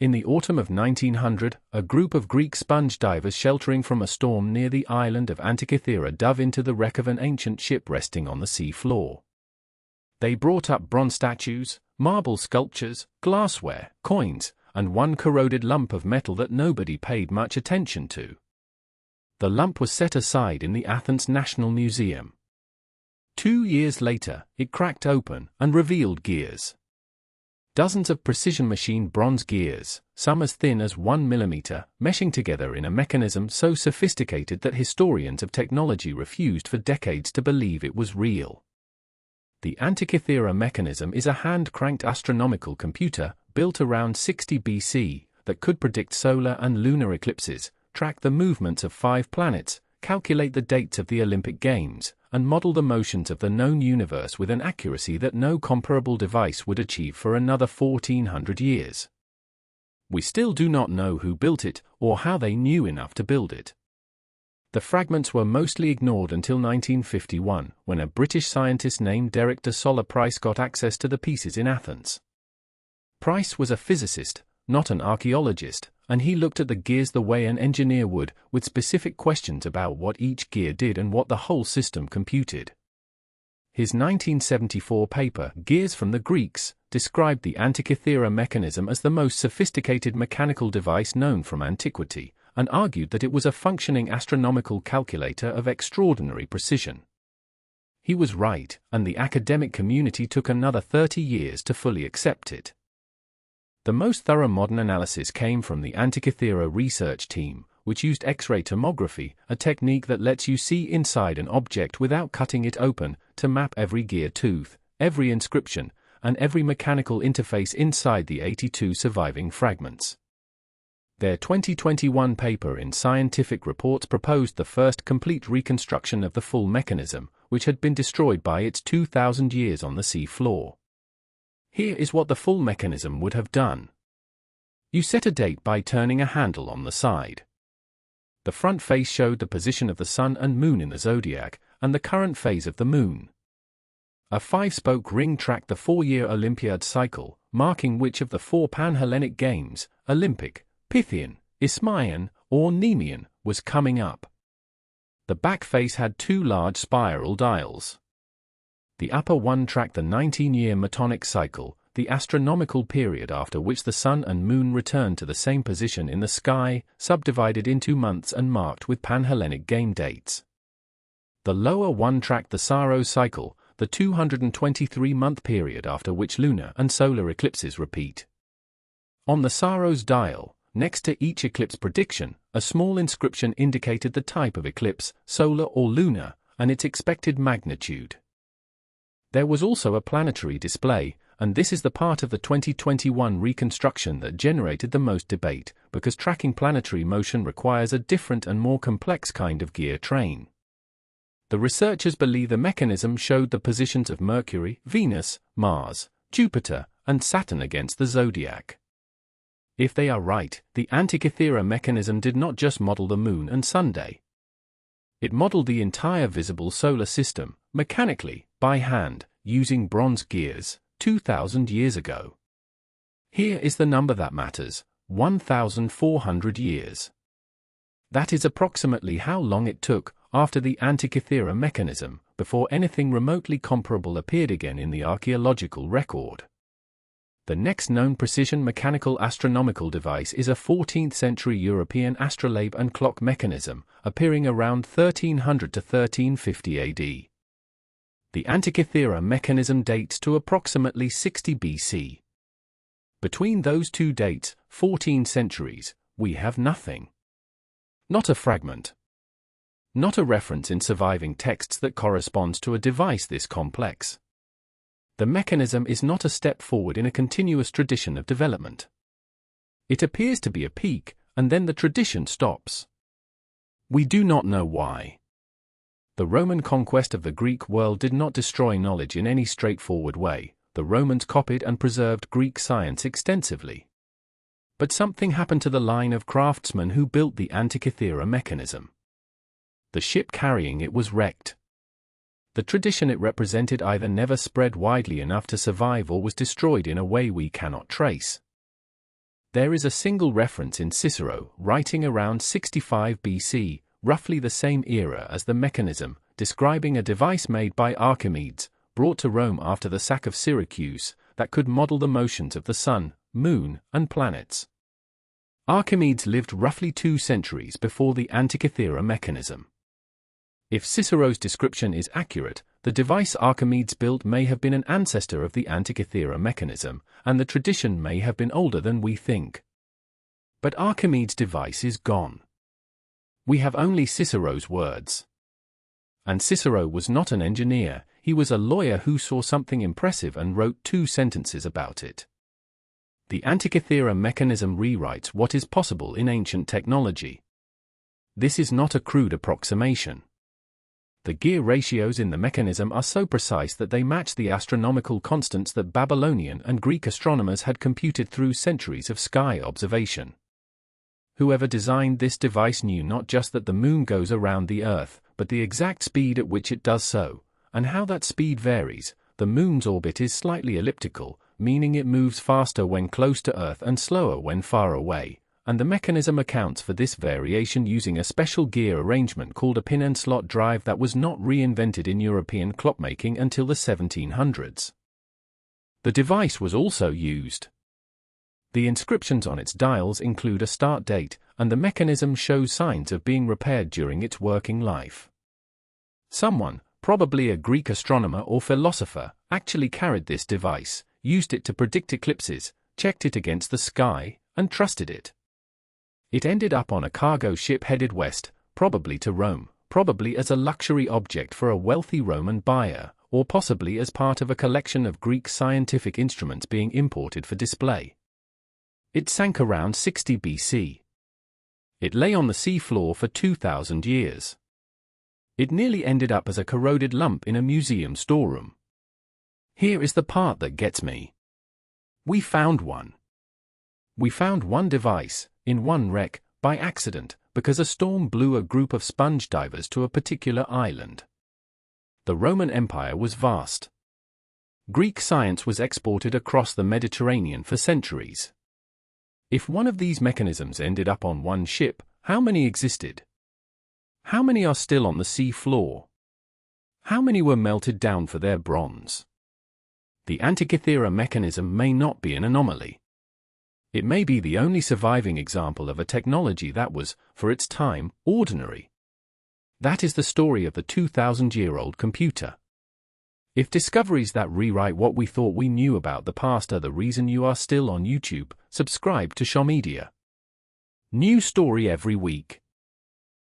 In the autumn of 1900, a group of Greek sponge divers sheltering from a storm near the island of Antikythera dove into the wreck of an ancient ship resting on the sea floor. They brought up bronze statues, marble sculptures, glassware, coins, and one corroded lump of metal that nobody paid much attention to. The lump was set aside in the Athens National Museum. 2 years later, it cracked open and revealed gears. Dozens of precision-machined bronze gears, some as thin as 1 millimetre, meshing together in a mechanism so sophisticated that historians of technology refused for decades to believe it was real. The Antikythera Mechanism is a hand-cranked astronomical computer, built around 60 BC, that could predict solar and lunar eclipses, track the movements of 5 planets, calculate the dates of the Olympic Games, and model the motions of the known universe with an accuracy that no comparable device would achieve for another 1400 years. We still do not know who built it, or how they knew enough to build it. The fragments were mostly ignored until 1951, when a British scientist named Derek de Solla Price got access to the pieces in Athens. Price was a physicist, not an archaeologist, and he looked at the gears the way an engineer would, with specific questions about what each gear did and what the whole system computed. His 1974 paper, Gears from the Greeks, described the Antikythera mechanism as the most sophisticated mechanical device known from antiquity, and argued that it was a functioning astronomical calculator of extraordinary precision. He was right, and the academic community took another 30 years to fully accept it. The most thorough modern analysis came from the Antikythera research team, which used X-ray tomography, a technique that lets you see inside an object without cutting it open, to map every gear tooth, every inscription, and every mechanical interface inside the 82 surviving fragments. Their 2021 paper in Scientific Reports proposed the first complete reconstruction of the full mechanism, which had been destroyed by its 2,000 years on the sea floor. Here is what the full mechanism would have done. You set a date by turning a handle on the side. The front face showed the position of the sun and moon in the zodiac, and the current phase of the moon. A 5-spoke ring tracked the 4-year Olympiad cycle, marking which of the 4 Pan-Hellenic Games, Olympic, Pythian, Isthmian, or Nemean, was coming up. The back face had 2 large spiral dials. The upper one tracked the 19-year Metonic cycle, the astronomical period after which the sun and moon returned to the same position in the sky, subdivided into months and marked with Pan-Hellenic game dates. The lower one tracked the Saros cycle, the 223-month period after which lunar and solar eclipses repeat. On the Saros dial, next to each eclipse prediction, a small inscription indicated the type of eclipse, solar or lunar, and its expected magnitude. There was also a planetary display, and this is the part of the 2021 reconstruction that generated the most debate, because tracking planetary motion requires a different and more complex kind of gear train. The researchers believe the mechanism showed the positions of Mercury, Venus, Mars, Jupiter, and Saturn against the zodiac. If they are right, the Antikythera mechanism did not just model the moon and Sunday. It modeled the entire visible solar system, mechanically, by hand, using bronze gears, 2,000 years ago. Here is the number that matters, 1,400 years. That is approximately how long it took, after the Antikythera mechanism, before anything remotely comparable appeared again in the archaeological record. The next known precision mechanical astronomical device is a 14th-century European astrolabe and clock mechanism, appearing around 1300 to 1350 AD. The Antikythera mechanism dates to approximately 60 BC. Between those 2 dates, 14 centuries, we have nothing. Not a fragment. Not a reference in surviving texts that corresponds to a device this complex. The mechanism is not a step forward in a continuous tradition of development. It appears to be a peak, and then the tradition stops. We do not know why. The Roman conquest of the Greek world did not destroy knowledge in any straightforward way. The Romans copied and preserved Greek science extensively. But something happened to the line of craftsmen who built the Antikythera mechanism. The ship carrying it was wrecked. The tradition it represented either never spread widely enough to survive or was destroyed in a way we cannot trace. There is a single reference in Cicero, writing around 65 BC, roughly the same era as the mechanism, describing a device made by Archimedes, brought to Rome after the sack of Syracuse, that could model the motions of the sun, moon, and planets. Archimedes lived roughly 2 centuries before the Antikythera mechanism. If Cicero's description is accurate, the device Archimedes built may have been an ancestor of the Antikythera mechanism, and the tradition may have been older than we think. But Archimedes' device is gone. We have only Cicero's words. And Cicero was not an engineer, he was a lawyer who saw something impressive and wrote 2 sentences about it. The Antikythera mechanism rewrites what is possible in ancient technology. This is not a crude approximation. The gear ratios in the mechanism are so precise that they match the astronomical constants that Babylonian and Greek astronomers had computed through centuries of sky observation. Whoever designed this device knew not just that the moon goes around the Earth, but the exact speed at which it does so, and how that speed varies. The moon's orbit is slightly elliptical, meaning it moves faster when close to Earth and slower when far away, and the mechanism accounts for this variation using a special gear arrangement called a pin and slot drive that was not reinvented in European clockmaking until the 1700s. The device was also used. The inscriptions on its dials include a start date, and the mechanism shows signs of being repaired during its working life. Someone, probably a Greek astronomer or philosopher, actually carried this device, used it to predict eclipses, checked it against the sky, and trusted it. It ended up on a cargo ship headed west, probably to Rome, probably as a luxury object for a wealthy Roman buyer, or possibly as part of a collection of Greek scientific instruments being imported for display. It sank around 60 BC. It lay on the sea floor for 2,000 years. It nearly ended up as a corroded lump in a museum storeroom. Here is the part that gets me. We found one. We found one device, in one wreck, by accident, because a storm blew a group of sponge divers to a particular island. The Roman Empire was vast. Greek science was exported across the Mediterranean for centuries. If one of these mechanisms ended up on one ship, how many existed? How many are still on the sea floor? How many were melted down for their bronze? The Antikythera mechanism may not be an anomaly. It may be the only surviving example of a technology that was, for its time, ordinary. That is the story of the 2,000-year-old computer. If discoveries that rewrite what we thought we knew about the past are the reason you are still on YouTube, subscribe to Chamedia. New story every week.